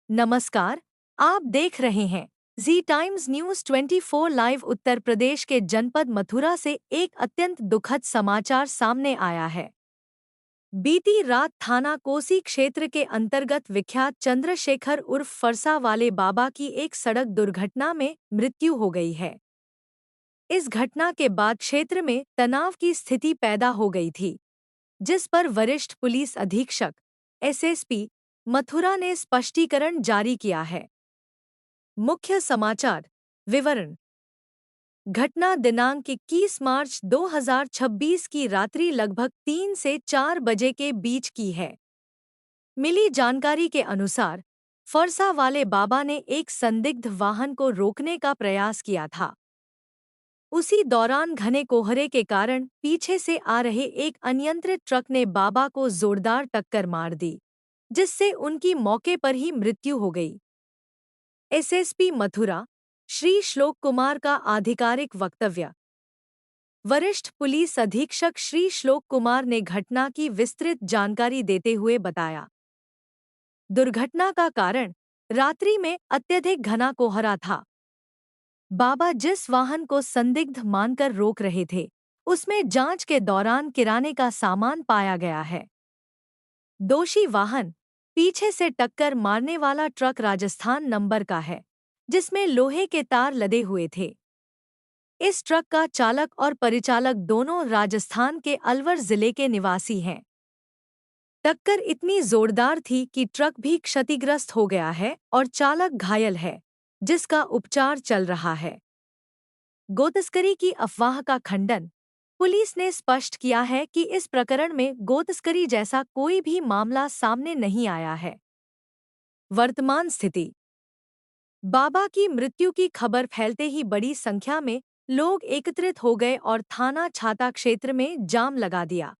नमस्कार, आप देख रहे हैं जी times news 24 live. Uttar Pradesh के जनपद मथुरा से एक अत्यंत दुखद समाचार सामने आया है। बीती रात थाना कोसी क्षेत्र के अंतर्गत विख्यात चंद्रशेखर उर्फ फरसा वाले बाबा की एक सड़क दुर्घटना में मृत्यु हो गई है। इस घटना के बाद क्षेत्र में तनाव की स्थिति पैदा हो गई थी, जिस पर वरिष्ठ पुलिस अधीक्षक एसएसपी मथुरा ने स्पष्टीकरण जारी किया है। मुख्य समाचार विवरण। घटना दिनांक 21 मार्च 2026 की रात्रि लगभग 3 से 4 बजे के बीच की है। मिली जानकारी के अनुसार फरसा वाले बाबा ने एक संदिग्ध वाहन को रोकने का प्रयास किया था। उसी दौरान घने कोहरे के कारण पीछे से आ रहे एक अनियंत्रित ट्रक ने बाबा को जोरदार टक्कर मार दी, जिससे उनकी मौके पर ही मृत्यु हो गई। एसएसपी मथुरा श्री श्लोक कुमार का आधिकारिक वक्तव्य। वरिष्ठ पुलिस अधीक्षक श्री श्लोक कुमार ने घटना की विस्तृत जानकारी देते हुए बताया, दुर्घटना का कारण रात्रि में अत्यधिक घना कोहरा था। बाबा जिस वाहन को संदिग्ध मानकर रोक रहे थे, उसमें जांच के दौरान किराने का सामान पाया गया है। दोषी वाहन पीछे से टक्कर मारने वाला ट्रक राजस्थान नंबर का है, जिसमें लोहे के तार लदे हुए थे। इस ट्रक का चालक और परिचालक दोनों राजस्थान के अलवर जिले के निवासी हैं। टक्कर इतनी जोरदार थी कि ट्रक भी क्षतिग्रस्त हो गया है और चालक घायल है, जिसका उपचार चल रहा है। गोतस्करी की अफवाह का खंडन। पुलिस ने स्पष्ट किया है कि इस प्रकरण में गोतस्करी जैसा कोई भी मामला सामने नहीं आया है। वर्तमान स्थिति। बाबा की मृत्यु की खबर फैलते ही बड़ी संख्या में लोग एकत्रित हो गए और थाना छाता क्षेत्र में जाम लगा दिया।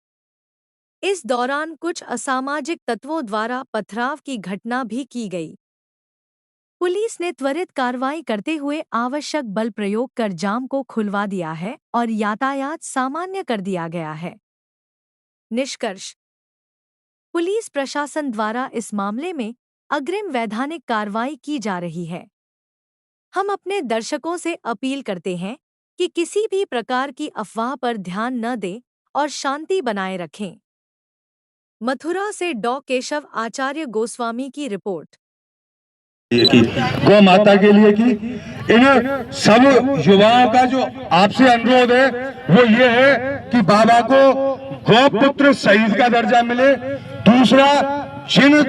इस दौरान कुछ असामाजिक तत्वों द्वारा पथराव की घटना भी की गई। पुलिस ने त्वरित कार्रवाई करते हुए आवश्यक बल प्रयोग कर जाम को खुलवा दिया है और यातायात सामान्य कर दिया गया है। निष्कर्ष। पुलिस प्रशासन द्वारा इस मामले में अग्रिम वैधानिक कार्रवाई की जा रही है। हम अपने दर्शकों से अपील करते हैं कि किसी भी प्रकार की अफवाह पर ध्यान न दें और शांति बनाए रखें। मथुरा से डॉ केशव आचार्य गोस्वामी की रिपोर्ट। गौ माता के लिए की इन सब युवाओं का जो आपसे अनुरोध है वो ये है कि बाबा को गौपुत्र शहीद का दर्जा मिले। दूसरा, जिन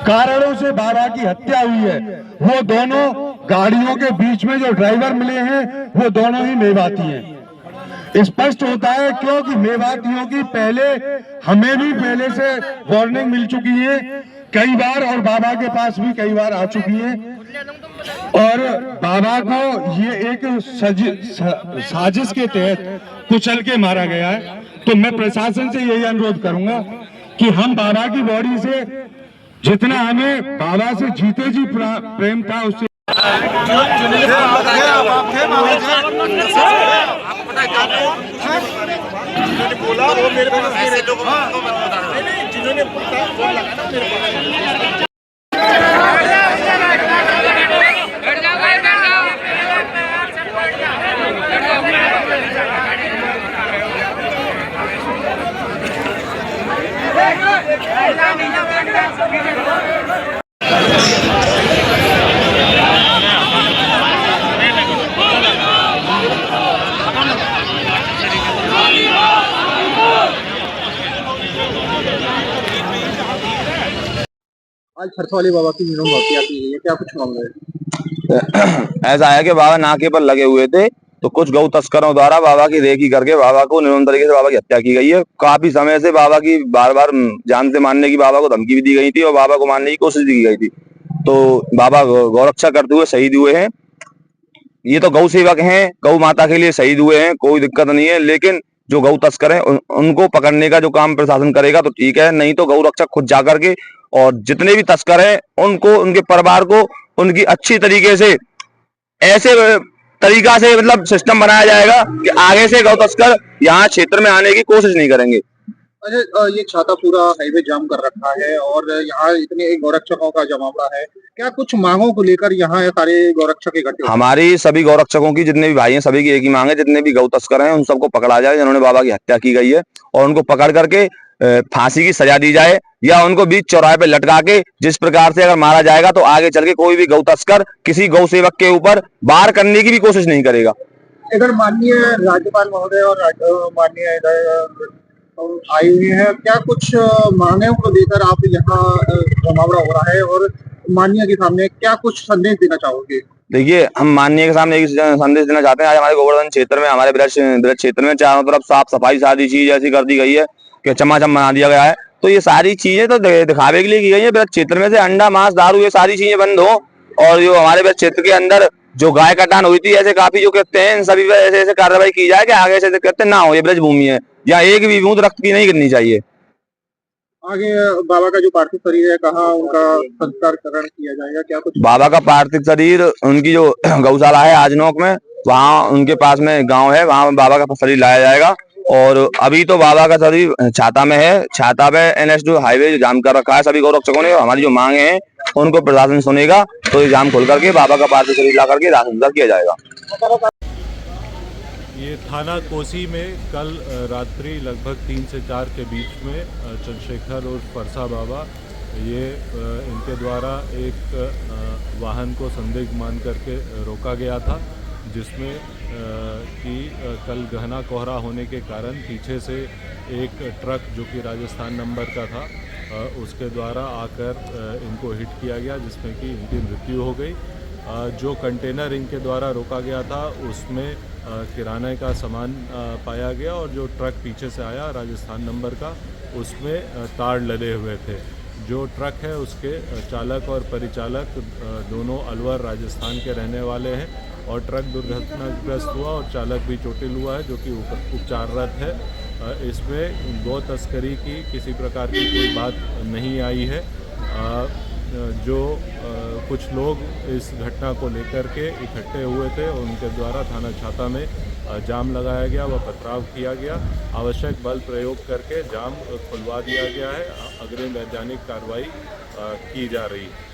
कारणों से बाबा की हत्या हुई है वो दोनों गाड़ियों के बीच में जो ड्राइवर मिले हैं वो दोनों ही मेवाती हैं। स्पष्ट होता है क्योंकि मेवातियों की पहले हमें भी पहले से वार्निंग मिल चुकी है कई बार, और बाबा के पास भी कई बार आ चुकी है, और बाबा को ये एक साजिश के तहत कुचल के मारा गया है। तो मैं प्रशासन से यही अनुरोध करूंगा कि हम बाबा की बॉडी से जितना हमें बाबा से जीते जी प्रेम था उससे बोला वो मेरे को ऐसे लोगों को मत बता रहा। नहीं जिन्होंने फोन लगाना मेरे को आज फरसा वाले बाबा की मीनों भक्ति आती है, क्या कुछ मामला है? ऐसा है कि बाबा नाके पर लगे हुए थे तो कुछ गौ तस्करों द्वारा बाबा की रेकी करके बाबा को निर्मम तरीके से बाबा की हत्या की गई है। काफी समय से बाबा की बार बार जान से मारने की बाबा को धमकी भी दी गई थी और बाबा को मारने की कोशिश भी की गई थी। तो बाबा गौरक्षा करते हुए शहीद हुए हैं। ये तो गौ सेवक हैं, गौ माता के लिए शहीद हुए हैं, कोई दिक्कत नहीं है। लेकिन जो गौ तस्कर हैं उनको पकड़ने का जो काम प्रशासन करेगा तो ठीक है, नहीं तो गौ रक्षक खुद जाकर के और जितने भी तस्कर हैं उनको, उनके परिवार को उनकी अच्छी तरीके से ऐसे तरीका से मतलब सिस्टम बनाया जाएगा कि आगे से गौ तस्कर यहाँ क्षेत्र में आने की कोशिश नहीं करेंगे। अच्छा, ये छाता पूरा हाईवे जाम कर रखा है और यहाँ इतने गौरक्षकों का जमावड़ा है। क्या कुछ मांगों को लेकर यहाँ ये सारे गौरक्षक इकट्ठे हुए हैं? हमारी सभी गौरक्षकों की जितने भी भाई हैं सभी की एक ही मांग है, जितने भी गौ तस्कर हैं उन सबको पकड़ा जाए जिन्होंने बाबा की हत्या की गई है, और उनको पकड़ करके फांसी की सजा दी जाए, या उनको बीच चौराहे पे लटका के जिस प्रकार से अगर मारा जाएगा तो आगे चल के कोई भी गौ तस्कर किसी गौ सेवक के ऊपर वार करने की भी कोशिश नहीं करेगा। इधर माननीय राज्यपाल महोदय और माननीय इधर आए हुए हैं। क्या कुछ मांगों को लेकर आप यहाँ जमावड़ा हो रहा है और माननीय के सामने क्या कुछ संदेश देना चाहोगे? देखिए, हम माननीय के सामने एक संदेश देना चाहते हैं। आज हमारे गोवर्धन क्षेत्र में, हमारे ब्रज क्षेत्र में चारों तरफ साफ सफाई सारी चीज ऐसी कर दी गई है कि चमाचम बना दिया गया है। तो ये सारी चीजें तो दिखावे के लिए की गई है। ब्रज क्षेत्र में से अंडा मांस दारू ये सारी चीजें बंद हो, और जो हमारे ब्रज क्षेत्र के अंदर जो गाय कटान हुई थी, ऐसे काफी जो कहते हैं इन सभी पे ऐसे ऐसे कार्रवाई की जाए कि आगे से कहते ना हो। ये ब्रज भूमि है, यहाँ एक भी बूंद रक्त की नहीं गिरनी चाहिए। आगे बाबा का जो पार्थिव शरीर है कहाँ उनका संस्कारकरण किया जाएगा? क्या कुछ बाबा का पार्थिव शरीर उनकी जो गौशाला है आजनोक में, वहाँ उनके पास में गांव है, वहाँ बाबा का शरीर लाया जाएगा। और अभी तो बाबा का शरीर छाता में है। छाता पे NH2 हाईवे जाम कर रखा है सभी गौरक्षकों ने। हमारी जो मांगे हैं उनको प्रशासन सुनेगा तो ये जाम खोल करके बाबा का पार्थिव शरीर ला करके दाह संस्कार किया जाएगा। ये थाना कोसी में कल रात्रि लगभग 3 से 4 के बीच में चंद्रशेखर और परसा बाबा ये इनके द्वारा एक वाहन को संदिग्ध मान करके रोका गया था, जिसमें कि कल घना कोहरा होने के कारण पीछे से एक ट्रक जो कि राजस्थान नंबर का था उसके द्वारा आकर इनको हिट किया गया, जिसमें कि इनकी मृत्यु हो गई। जो कंटेनर इनके द्वारा रोका गया था उसमें किराने का सामान पाया गया, और जो ट्रक पीछे से आया राजस्थान नंबर का उसमें तार लदे हुए थे। जो ट्रक है उसके चालक और परिचालक दोनों अलवर राजस्थान के रहने वाले हैं, और ट्रक दुर्घटनाग्रस्त हुआ और चालक भी चोटिल हुआ है जो कि उपचाररत है। इसमें गौ तस्करी की किसी प्रकार की कोई बात नहीं आई है। जो कुछ लोग इस घटना को लेकर के इकट्ठे हुए थे उनके द्वारा थाना छाता में जाम लगाया गया व पथराव किया गया। आवश्यक बल प्रयोग करके जाम खुलवा दिया गया है। अग्रिम वैज्ञानिक कार्रवाई की जा रही है।